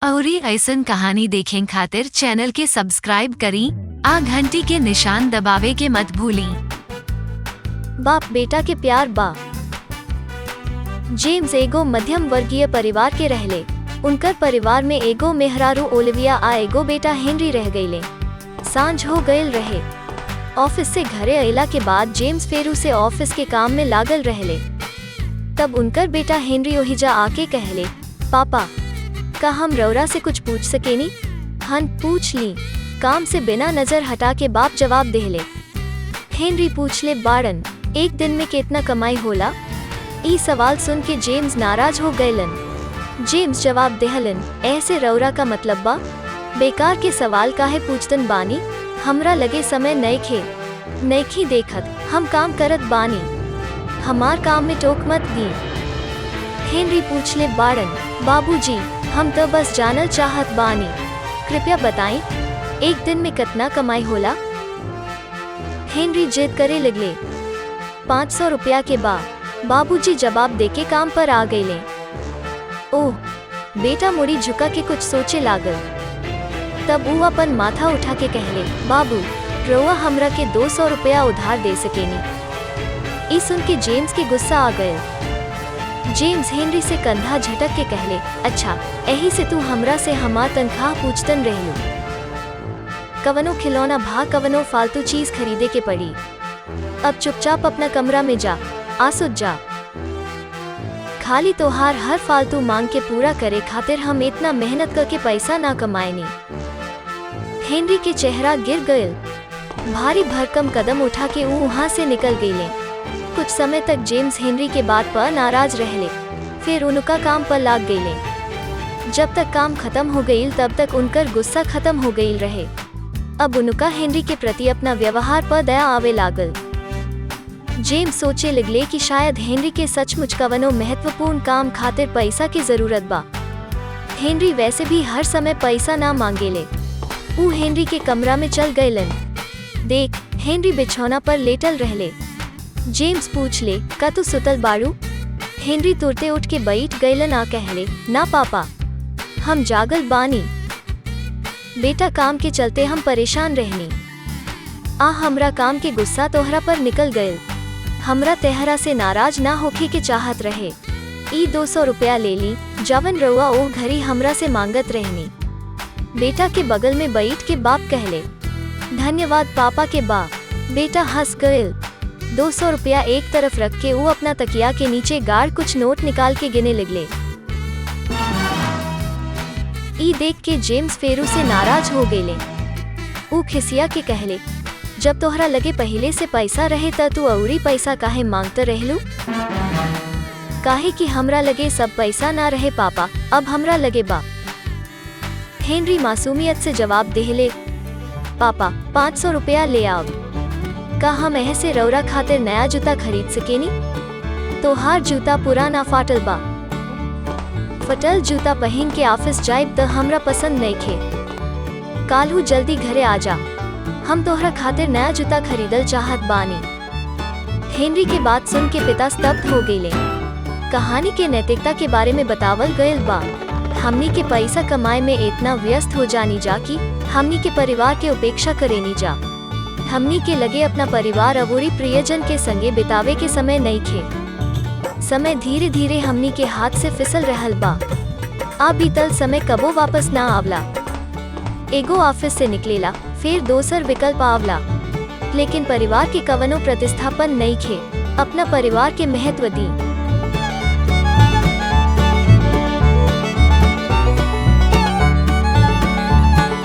अउरी ऐसन कहानी देखें खातिर चैनल के सब्सक्राइब करी आ घंटी के निशान दबावे के मत भूली। बाप बेटा के प्यार बा। जेम्स एगो मध्यम वर्गीय परिवार के रहले। उनकर परिवार में एगो मेहरारू ओलिविया आ एगो बेटा हेनरी रह गईले। सांझ हो गईल रहे। ऑफिस से घरे अइला के बाद जेम्स फेरू से ऑफिस के काम में लागल रहले। तब उनकर बेटा हेनरी ओहिजा आके कहले, पापा का हम रौरा से कुछ पूछ सकेनी? हन पूछ ली, काम से बिना नजर हटा के बाप जवाब देहले। हेनरी पूछले, बाड़न एक दिन में कितना कमाई होला? ई सवाल सुन के जेम्स नाराज हो गयलन। जेम्स जवाब देहलन, ऐसे रौरा का मतलब बा? बेकार के सवाल काहे पूछतन बानी? हमरा लगे समय नईखे देखत, हम काम करत बानी, हमार काम में टोक मत दी। हेनरी पूछले, बाड़न बाबूजी हम तो बस जानल चाहत बानी, कृपया बताएं एक दिन में कितना कमाई होला? हेनरी जिद करे लगले। 500 रुपया के बाबूजी जवाब देके काम पर आ गईले। ओह, बेटा मुड़ी झुका के कुछ सोचे लागल। तब वो अपन माथा उठा के कहले, बाबू रउआ हमरा के 200 रुपया उधार दे सकेनी। ई सुन के जेम्स के गुस्सा आ गए। जेम्स हेनरी से कंधा झटक के कहले, अच्छा यही से तू हमरा से हमार तनख्वाह पूछतन रहलू? कवनो खिलौना भा कवनो फालतू चीज खरीदे के पड़ी। अब चुपचाप अपना कमरा में जा, आसुत जा। खाली तोहार हर फालतू मांग के पूरा करे खातिर हम इतना मेहनत करके पैसा ना कमाएनी। हेनरी के चेहरा गिर गयल। भारी भरकम कदम उठा के वो वहाँ से निकल गईले। कुछ समय तक जेम्स हेनरी के बात पर नाराज रहले, फिर उनका काम पर लाग गईले। जब तक काम खत्म हो गईल तब तक उनकर गुस्सा खत्म हो गईल रहे। अब उनका हेनरी के प्रति अपना व्यवहार पर दया आवे लागल। जेम्स सोचे लगले कि शायद हेनरी के सचमुच कवनो महत्वपूर्ण काम खातिर पैसा की जरूरत बा। हेनरी वैसे भी हर समय पैसा ना मांगेले। वो हेनरी के कमरा में चल गईलन। देख, हेनरी बिछौना पर लेटल रहले। जेम्स पूछ ले, का तू सुतल बाड़ू? हेनरी तुरते उठ के बैठ गईलन आ कहले, ना पापा हम जागल बानी। बेटा काम के चलते हम परेशान रहनी। हमरा काम के गुस्सा तोहरा पर निकल गयल। हमरा तेहरा से नाराज ना होके के चाहत रहे। ई 200 रुपया ले ली, जवन रउआ ओह घरी हमरा से मांगत रहनी। बेटा के बगल में बैठ के बाप कहले, धन्यवाद पापा के बा। बेटा हंस गयल। 200 रुपया एक तरफ रख के वो अपना तकिया के नीचे गाड़ कुछ नोट निकाल के गिने लगले। ई देख के जेम्स फेरू से नाराज हो गईले। वो खिसिया के कहले, जब तोहरा लगे पहले से पैसा रहे त तू अउरी पैसा काहे मांगते रहलू? काहे कि हमरा लगे सब पैसा ना रहे पापा, अब हमरा लगे बा। हेनरी मासूमियत से जवाब देहले, पापा 500 रुपया ले आओ। का हम ऐसे रौरा खातिर नया जूता खरीद सकेनी? तोहार जूता पुराना फाटल बा। फटल जूता पहन के ऑफिस जाइब त हमरा पसंद नइखे। काल्हू जल्दी घरे आ जा, हम तोहरा खातिर नया जूता खरीदल चाहत बानी। हेनरी के बात सुन के पिता स्तब्ध हो गईले। कहानी के नैतिकता के बारे में बतावल गयल बा। हमनी के पैसा कमाए में इतना व्यस्त हो जानी जा कि हमनी के परिवार के उपेक्षा करेनी जा। हमनी के लगे अपना परिवार अवोरी प्रियजन के संगे बितावे के समय नइखे। समय धीरे धीरे हमनी के हाथ से फिसल रहल बा। आ बीतल समय कबो वापस ना आवला। एगो ऑफिस से निकलेला, फिर दोसर विकल्प आवला, लेकिन परिवार के कवनो प्रतिस्थापन नइखे। अपना परिवार के महत्व दी।